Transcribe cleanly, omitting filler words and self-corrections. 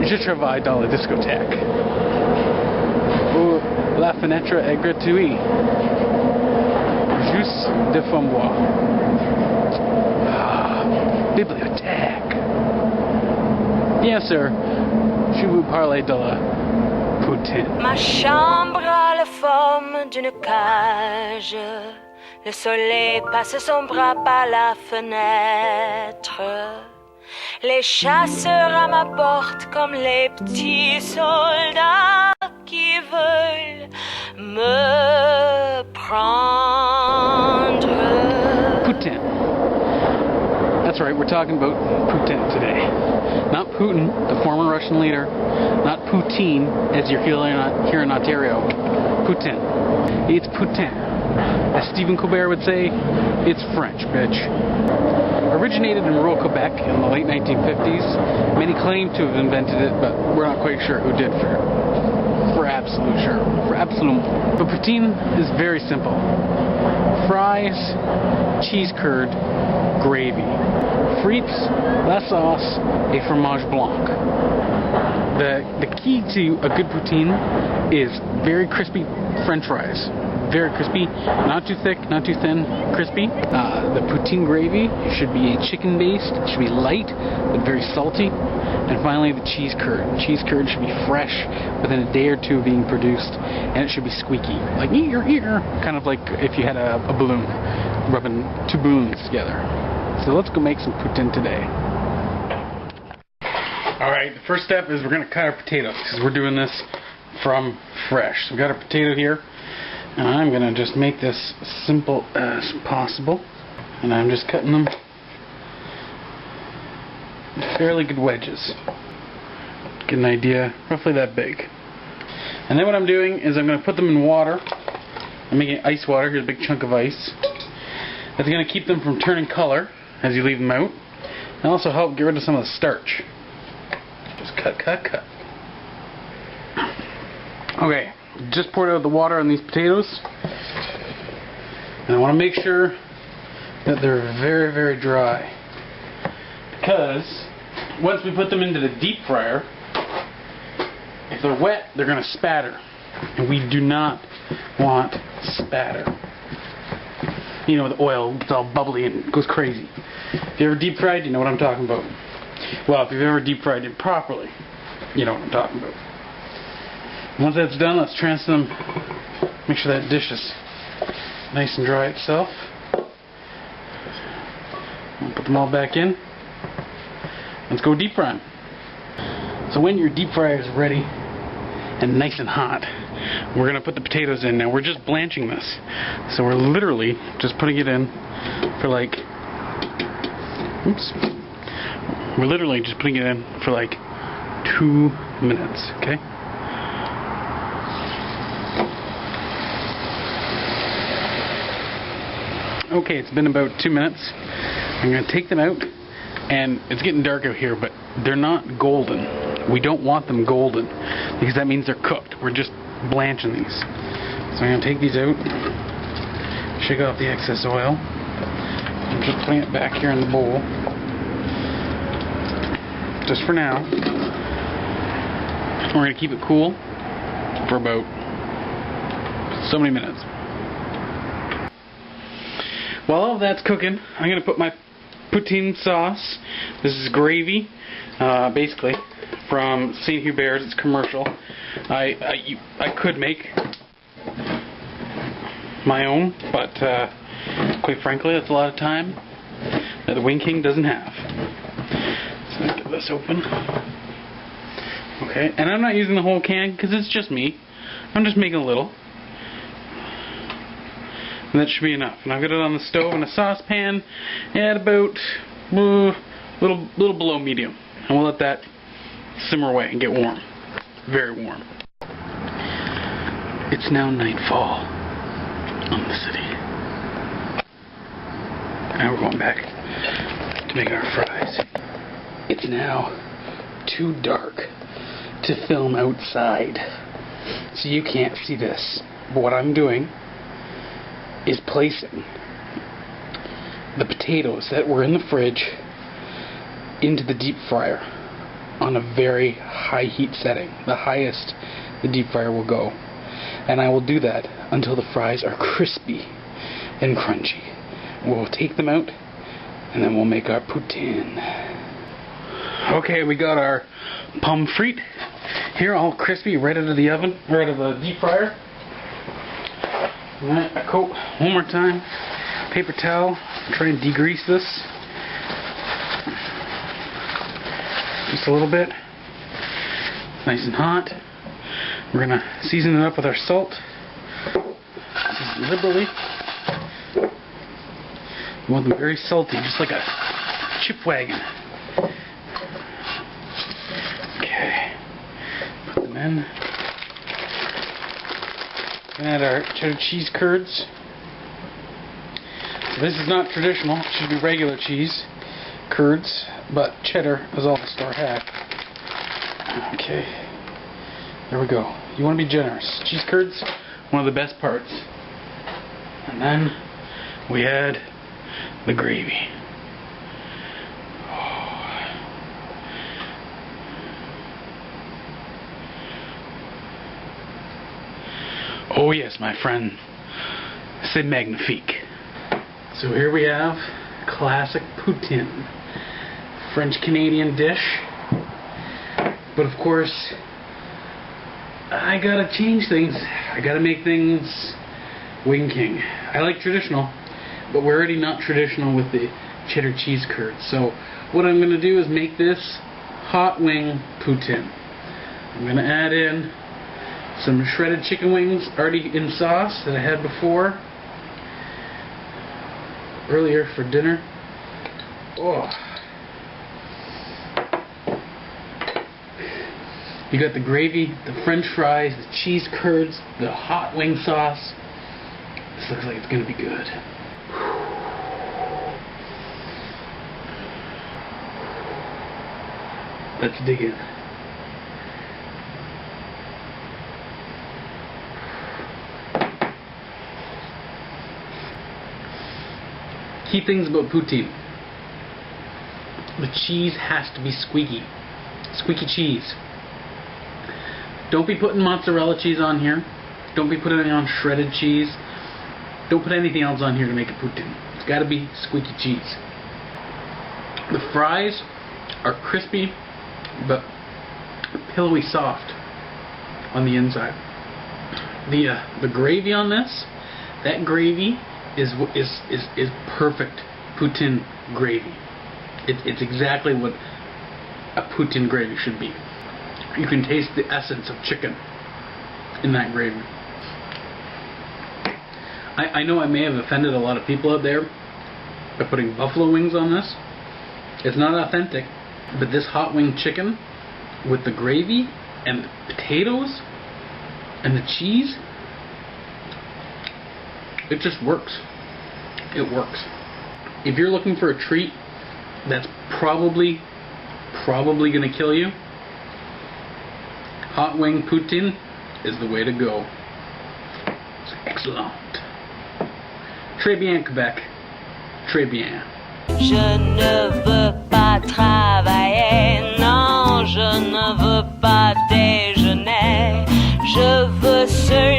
Je travaille dans la discothèque. Ou la fenêtre est gratuite. Juste devant moi. Ah, bibliothèque. Bien sûr, je vous parle de la poutine. Ma chambre a la forme d'une cage. Le soleil passe son bras par la fenêtre. Les chasseurs à ma porte comme les petits soldats qui veulent me prendre. Poutine. That's right, we're talking about Putin today. Not Putin, the former Russian leader. Not Poutine, as you're here in Ontario. Putin. It's Putin. As Stephen Colbert would say, it's French, bitch. Originated in rural Quebec in the late 1950s. Many claim to have invented it, but we're not quite sure who did for absolute sure. For absolute. But poutine is very simple. Fries, cheese curd, gravy. Frites, la sauce, et fromage blanc. The key to a good poutine is very crispy French fries. Very crispy, not too thick, not too thin, crispy. The poutine gravy should be chicken based, it should be light but very salty. And finally the cheese curd. Cheese curd should be fresh within a day or two of being produced, and it should be squeaky. Like ear, kind of like if you had a balloon rubbing two balloons together. So let's go make some poutine today. Alright, the first step is we're going to cut our potatoes because we're doing this from fresh. So we've got our potato here. And I'm going to just make this simple as possible. And I'm just cutting them in fairly good wedges. Get an idea, roughly that big. And then what I'm doing is I'm going to put them in water. I'm making ice water. Here's a big chunk of ice. That's going to keep them from turning color as you leave them out. And also help get rid of some of the starch. Just cut. Okay. Just poured out the water on these potatoes, and I want to make sure that they're very, very dry, because once we put them into the deep fryer, if they're wet, they're going to spatter, and we do not want spatter. You know, the oil gets all bubbly and goes crazy. If you ever deep fried, you know what I'm talking about. Well, if you've ever deep fried it properly, you know what I'm talking about. Once that's done, let's transfer them. Make sure that dish is nice and dry itself. We'll put them all back in. Let's go deep fry them. So when your deep fryer is ready and nice and hot, we're going to put the potatoes in. Now we're just blanching this. So we're literally just putting it in for like... Oops. We're literally just putting it in for like 2 minutes, okay? Okay, it's been about 2 minutes. I'm going to take them out, and it's getting dark out here, but they're not golden. We don't want them golden, because that means they're cooked. We're just blanching these. So I'm going to take these out, shake off the excess oil, and just putting it back here in the bowl. Just for now. We're going to keep it cool for about so many minutes. While all of that's cooking, I'm going to put my poutine sauce. This is gravy, basically, from St. Hubert's. It's commercial. I could make my own, but quite frankly, that's a lot of time that the Wing King doesn't have. So I'm going to get this open. Okay, and I'm not using the whole can because it's just me. I'm just making a little. And that should be enough. And I've got it on the stove in a saucepan at about little below medium. And we'll let that simmer away and get warm. Very warm. It's now nightfall on the city. Now we're going back to make our fries. It's now too dark to film outside, so you can't see this. But what I'm doing is placing the potatoes that were in the fridge into the deep fryer. on a very high heat setting, the highest the deep fryer will go. And I will do that until the fries are crispy and crunchy. We'll take them out and then we'll make our poutine. Okay, we got our pommes frites here, all crispy, right out of the oven, right out of the deep fryer. A coat one more time, paper towel, try and degrease this just a little bit. Nice and hot. We're gonna season it up with our salt, season liberally. You want them very salty, just like a chip wagon. Okay, put them in. Add our cheddar cheese curds. So this is not traditional, it should be regular cheese curds, but cheddar is all the store had. Okay, there we go. You want to be generous. Cheese curds, one of the best parts. And then we add the gravy. Oh yes, my friend, c'est magnifique. So here we have classic poutine, French-Canadian dish. But of course, I gotta change things. I gotta make things Wing King. I like traditional, but we're already not traditional with the cheddar cheese curds. So what I'm gonna do is make this hot wing poutine. I'm gonna add in some shredded chicken wings already in sauce that I had before earlier for dinner. Oh, you got the gravy, the french fries, the cheese curds, the hot wing sauce. This looks like it's gonna be good. Let's dig in. Key things about poutine. The cheese has to be squeaky. Squeaky cheese. Don't be putting mozzarella cheese on here. Don't be putting it on shredded cheese. Don't put anything else on here to make a poutine. It's got to be squeaky cheese. The fries are crispy but pillowy soft on the inside. The gravy on this, that gravy is perfect poutine gravy. It's exactly what a poutine gravy should be. You can taste the essence of chicken in that gravy. I know I may have offended a lot of people out there by putting buffalo wings on this. It's not authentic, but this hot wing chicken with the gravy and the potatoes and the cheese, it just works. It works. If you're looking for a treat that's probably gonna kill you, hot wing poutine is the way to go. It's excellent. Très bien, Quebec. Très bien. Je ne veux pas travailler, non, je ne veux pas déjeuner, je veux seulement